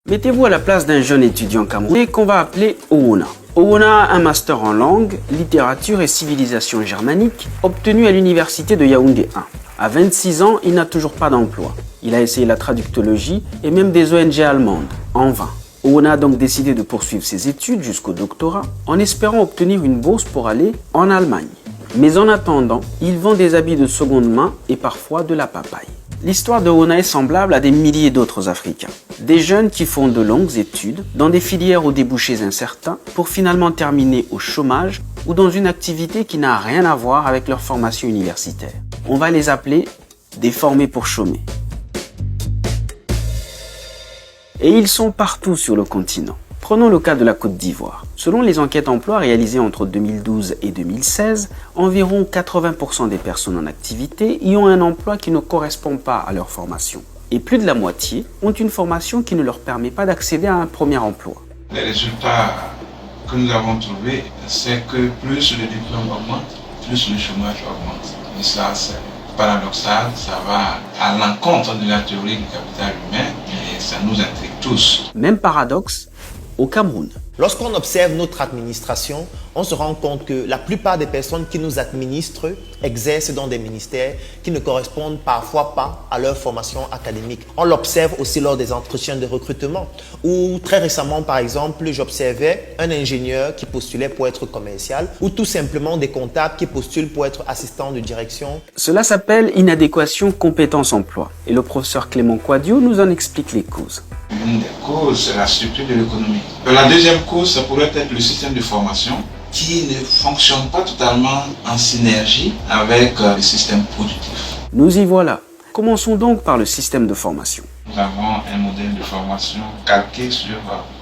Mettez-vous à la place d'un jeune étudiant camerounais qu'on va appeler Owona. Owona a un master en langue, littérature et civilisation germanique obtenu à l'université de Yaoundé 1. À 26 ans, il n'a toujours pas d'emploi. Il a essayé la traductologie et même des ONG allemandes, en vain. Owona a donc décidé de poursuivre ses études jusqu'au doctorat en espérant obtenir une bourse pour aller en Allemagne. Mais en attendant, il vend des habits de seconde main et parfois de la papaye. L'histoire de Owona est semblable à des milliers d'autres Africains. Des jeunes qui font de longues études dans des filières aux débouchés incertains pour finalement terminer au chômage ou dans une activité qui n'a rien à voir avec leur formation universitaire. On va les appeler des formés pour chômer. Et ils sont partout sur le continent. Prenons le cas de la Côte d'Ivoire. Selon les enquêtes emploi réalisées entre 2012 et 2016, environ 80% des personnes en activité y ont un emploi qui ne correspond pas à leur formation. Et plus de la moitié ont une formation qui ne leur permet pas d'accéder à un premier emploi. Les résultats que nous avons trouvés, c'est que plus le diplôme augmente, plus le chômage augmente. Et ça, c'est paradoxal, ça va à l'encontre de la théorie du capital humain, et ça nous intrigue tous. Même paradoxe au Cameroun. Lorsqu'on observe notre administration, on se rend compte que la plupart des personnes qui nous administrent exercent dans des ministères qui ne correspondent parfois pas à leur formation académique. On l'observe aussi lors des entretiens de recrutement, où très récemment, par exemple, j'observais un ingénieur qui postulait pour être commercial ou tout simplement des comptables qui postulent pour être assistant de direction. Cela s'appelle inadéquation compétence-emploi et le professeur Clément Quadio nous en explique les causes. Une des causes, c'est la structure de l'économie. La deuxième cause, ça pourrait être le système de formation qui ne fonctionne pas totalement en synergie avec le système productif. Nous y voilà. Commençons donc par le système de formation. Nous avons un modèle de formation calqué sur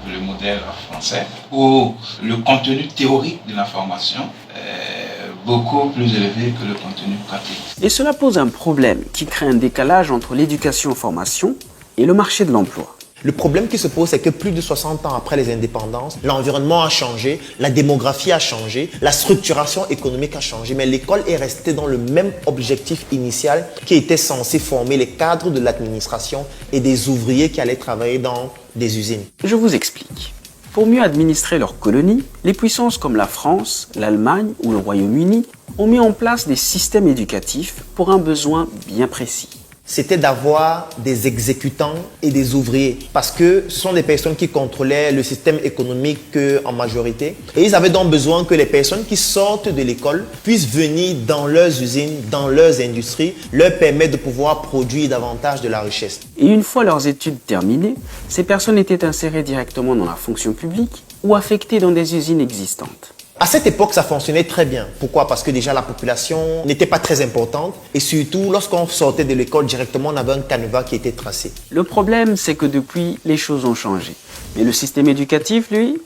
le modèle français où le contenu théorique de la formation est beaucoup plus élevé que le contenu pratique. Et cela pose un problème qui crée un décalage entre l'éducation-formation et le marché de l'emploi. Le problème qui se pose, c'est que plus de 60 ans après les indépendances, l'environnement a changé, la démographie a changé, la structuration économique a changé, mais l'école est restée dans le même objectif initial qui était censé former les cadres de l'administration et des ouvriers qui allaient travailler dans des usines. Je vous explique. Pour mieux administrer leurs colonies, les puissances comme la France, l'Allemagne ou le Royaume-Uni ont mis en place des systèmes éducatifs pour un besoin bien précis. C'était d'avoir des exécutants et des ouvriers parce que ce sont des personnes qui contrôlaient le système économique en majorité et ils avaient donc besoin que les personnes qui sortent de l'école puissent venir dans leurs usines, dans leurs industries, leur permettre de pouvoir produire davantage de la richesse. Et une fois leurs études terminées, ces personnes étaient insérées directement dans la fonction publique ou affectées dans des usines existantes. À cette époque, ça fonctionnait très bien. Pourquoi? Parce que déjà la population n'était pas très importante et surtout lorsqu'on sortait de l'école directement, on avait un canevas qui était tracé. Le problème, c'est que depuis, les choses ont changé. Mais le système éducatif, lui,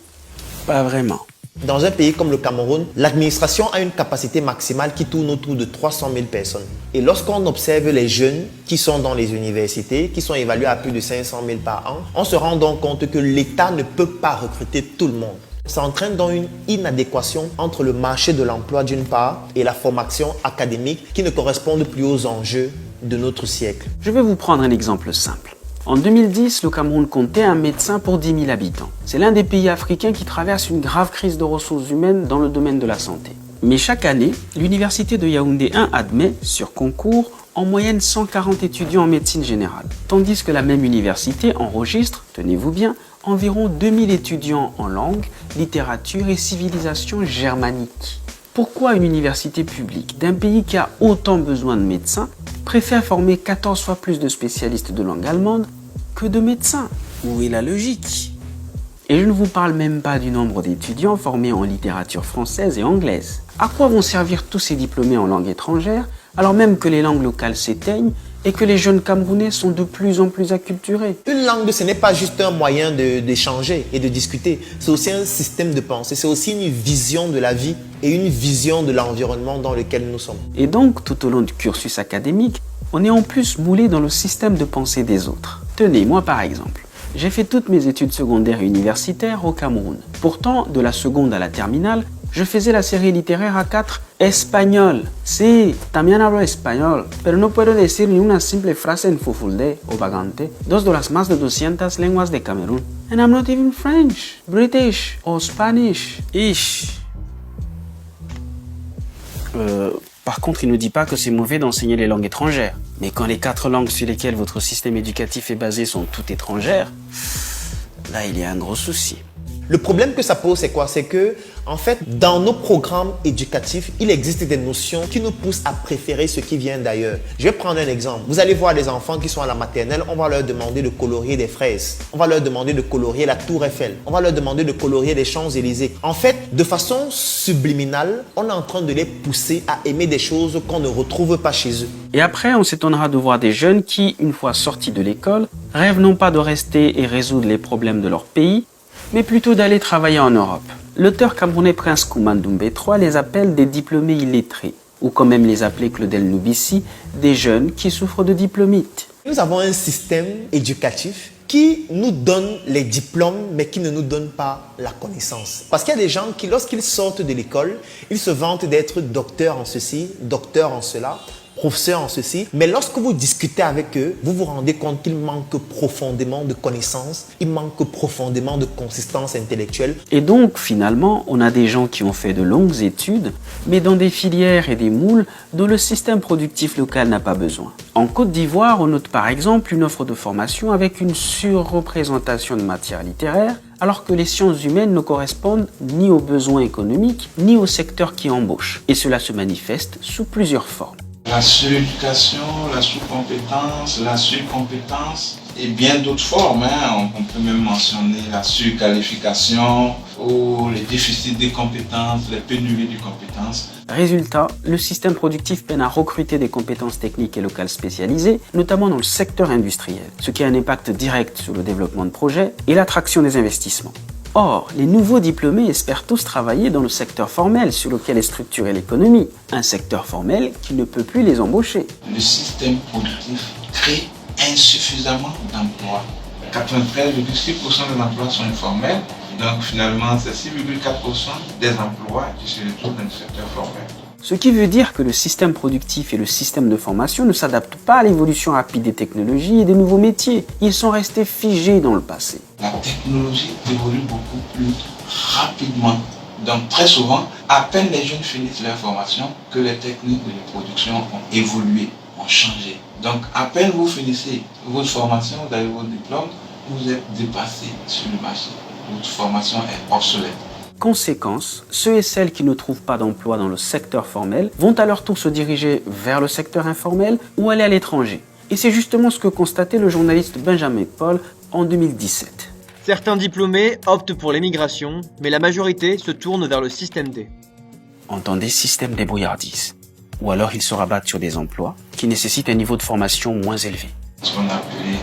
pas vraiment. Dans un pays comme le Cameroun, l'administration a une capacité maximale qui tourne autour de 300 000 personnes. Et lorsqu'on observe les jeunes qui sont dans les universités, qui sont évalués à plus de 500 000 par an, on se rend donc compte que l'État ne peut pas recruter tout le monde. Ça entraîne donc une inadéquation entre le marché de l'emploi d'une part et la formation académique qui ne correspondent plus aux enjeux de notre siècle. Je vais vous prendre un exemple simple. En 2010, le Cameroun comptait un médecin pour 10 000 habitants. C'est l'un des pays africains qui traverse une grave crise de ressources humaines dans le domaine de la santé. Mais chaque année, l'université de Yaoundé 1 admet, sur concours, en moyenne 140 étudiants en médecine générale. Tandis que la même université enregistre, tenez-vous bien, environ 2000 étudiants en langue, littérature et civilisation germanique. Pourquoi une université publique d'un pays qui a autant besoin de médecins préfère former 14 fois plus de spécialistes de langue allemande que de médecins? Où est la logique? Et je ne vous parle même pas du nombre d'étudiants formés en littérature française et anglaise. À quoi vont servir tous ces diplômés en langue étrangère alors même que les langues locales s'éteignent et que les jeunes Camerounais sont de plus en plus acculturés? Une langue, ce n'est pas juste un moyen d'échanger et de discuter. C'est aussi un système de pensée. C'est aussi une vision de la vie et une vision de l'environnement dans lequel nous sommes. Et donc, tout au long du cursus académique, on est en plus moulé dans le système de pensée des autres. Tenez, moi par exemple, j'ai fait toutes mes études secondaires et universitaires au Cameroun. Pourtant, de la seconde à la terminale, Je faisais la série littéraire A4 espagnol. Sí, también hablo español, pero no puedo decir ni una simple frase en fufulde o bagante, dos de las más de 200 lenguas de Camerún. And I'm not even French, British or Spanish. Ish. Par contre, il ne dit pas que c'est mauvais d'enseigner les langues étrangères. Mais quand les 4 langues sur lesquelles votre système éducatif est basé sont toutes étrangères, là, il y a un gros souci. Le problème que ça pose, c'est quoi? C'est que, en fait, dans nos programmes éducatifs, il existe des notions qui nous poussent à préférer ce qui vient d'ailleurs. Je vais prendre un exemple. Vous allez voir des enfants qui sont à la maternelle, on va leur demander de colorier des fraises. On va leur demander de colorier la Tour Eiffel. On va leur demander de colorier les Champs-Élysées. En fait, de façon subliminale, on est en train de les pousser à aimer des choses qu'on ne retrouve pas chez eux. Et après, on s'étonnera de voir des jeunes qui, une fois sortis de l'école, rêvent non pas de rester et résoudre les problèmes de leur pays, mais plutôt d'aller travailler en Europe. L'auteur camerounais Prince Koumane Doumbé III les appelle des diplômés illettrés, ou comme aime les appeler Claudel Noubissi, des jeunes qui souffrent de diplomite. Nous avons un système éducatif qui nous donne les diplômes, mais qui ne nous donne pas la connaissance. Parce qu'il y a des gens qui, lorsqu'ils sortent de l'école, ils se vantent d'être docteurs en ceci, docteurs en cela, professeurs en ceci, mais lorsque vous discutez avec eux, vous vous rendez compte qu'il manque profondément de connaissances, il manque profondément de consistance intellectuelle. Et donc, finalement, on a des gens qui ont fait de longues études, mais dans des filières et des moules dont le système productif local n'a pas besoin. En Côte d'Ivoire, on note par exemple une offre de formation avec une surreprésentation de matières littéraires, alors que les sciences humaines ne correspondent ni aux besoins économiques, ni au secteur qui embauche. Et cela se manifeste sous plusieurs formes. La suréducation, la sous-compétence, la surcompétence et bien d'autres formes. On peut même mentionner la surqualification ou les déficits de compétences, les pénuries de compétences. Résultat, le système productif peine à recruter des compétences techniques et locales spécialisées, notamment dans le secteur industriel, ce qui a un impact direct sur le développement de projets et l'attraction des investissements. Or, les nouveaux diplômés espèrent tous travailler dans le secteur formel sur lequel est structurée l'économie, un secteur formel qui ne peut plus les embaucher. Le système productif crée insuffisamment d'emplois. 93,6% des emplois sont informels, donc finalement c'est 6,4% des emplois qui se retrouvent dans le secteur formel. Ce qui veut dire que le système productif et le système de formation ne s'adaptent pas à l'évolution rapide des technologies et des nouveaux métiers. Ils sont restés figés dans le passé. La technologie évolue beaucoup plus rapidement. Donc très souvent, à peine les jeunes finissent leur formation que les techniques de production ont évolué, ont changé. Donc à peine vous finissez votre formation, vous avez votre diplôme, vous êtes dépassé sur le marché. Votre formation est obsolète. Conséquence, ceux et celles qui ne trouvent pas d'emploi dans le secteur formel vont à leur tour se diriger vers le secteur informel ou aller à l'étranger. Et c'est justement ce que constatait le journaliste Benjamin Paul en 2017. Certains diplômés optent pour l'émigration, mais la majorité se tourne vers le système D. Entendez système débrouillardise. Ou alors ils se rabattent sur des emplois qui nécessitent un niveau de formation moins élevé. Ce qu'on appelait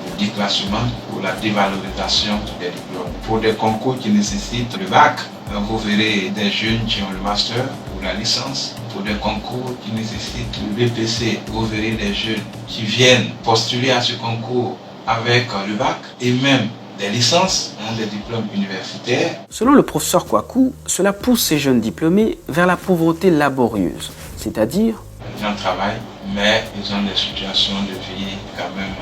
le déclassement ou la dévalorisation des diplômes. Pour des concours qui nécessitent le bac, vous verrez des jeunes qui ont le master ou la licence. Pour des concours qui nécessitent le BPC, vous verrez des jeunes qui viennent postuler à ce concours avec le bac et même des licences, des diplômes universitaires. Selon le professeur Kouakou, cela pousse ces jeunes diplômés vers la pauvreté laborieuse, c'est-à-dire les gens travaillent, mais ils ont des situations de vie quand même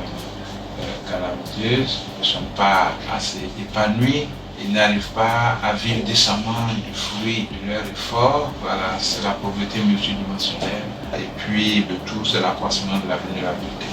calamiteuses, ils ne sont pas assez épanouis, ils n'arrivent pas à vivre décemment du fruit de leur effort. Voilà, c'est la pauvreté multidimensionnelle. Et puis le tout, c'est l'accroissement de la vulnérabilité.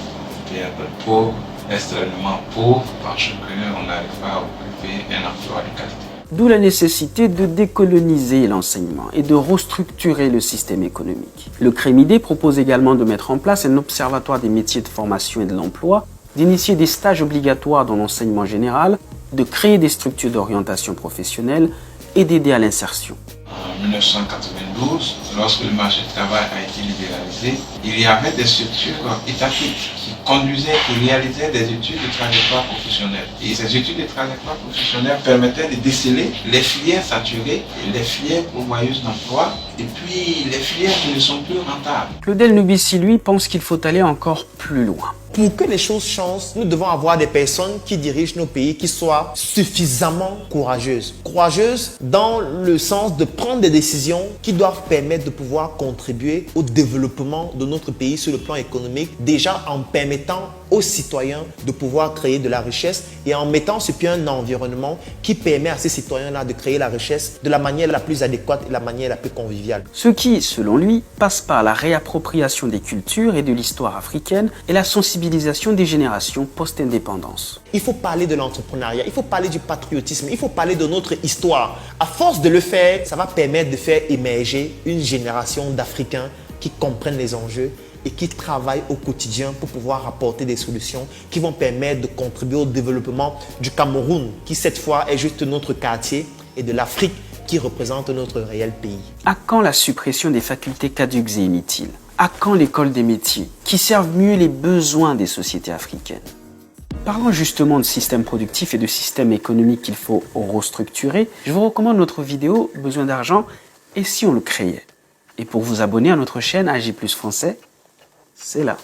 Et être pauvre, extrêmement pauvre, parce qu'on n'arrive pas à occuper un emploi de qualité. D'où la nécessité de décoloniser l'enseignement et de restructurer le système économique. Le CREMID propose également de mettre en place un observatoire des métiers de formation et de l'emploi, d'initier des stages obligatoires dans l'enseignement général, de créer des structures d'orientation professionnelle et d'aider à l'insertion. En 1992, lorsque le marché du travail a été libéralisé, il y avait des structures étatiques qui conduisaient et réalisaient des études de trajectoire professionnelle. Et ces études de trajectoire professionnelle permettaient de déceler les filières saturées et les filières pourvoyeuses d'emploi et puis les filières qui ne sont plus rentables. Claudel Noubissi, lui, pense qu'il faut aller encore plus loin. pour que les choses changent, nous devons avoir des personnes qui dirigent nos pays qui soient suffisamment courageuses. Courageuses dans le sens de prendre des décisions qui doivent permettre de pouvoir contribuer au développement de notre pays sur le plan économique, déjà en permettant aux citoyens de pouvoir créer de la richesse et en mettant sur pied un environnement qui permet à ces citoyens-là de créer la richesse de la manière la plus adéquate et la manière la plus conviviale. Ce qui, selon lui, passe par la réappropriation des cultures et de l'histoire africaine et la sensibilisation des générations post-indépendance. Il faut parler de l'entrepreneuriat, il faut parler du patriotisme, il faut parler de notre histoire. À force de le faire, ça va permettre de faire émerger une génération d'Africains qui comprennent les enjeux et qui travaillent au quotidien pour pouvoir apporter des solutions qui vont permettre de contribuer au développement du Cameroun, qui cette fois est juste notre quartier, et de l'Afrique, qui représente notre réel pays. À quand la suppression des facultés caduques et inutiles? À quand l'école des métiers, qui servent mieux les besoins des sociétés africaines? Parlant justement de système productif et de système économique qu'il faut restructurer, je vous recommande notre vidéo « Besoin d'argent et si on le créait ?» Et pour vous abonner à notre chaîne AG+ Français, c'est là.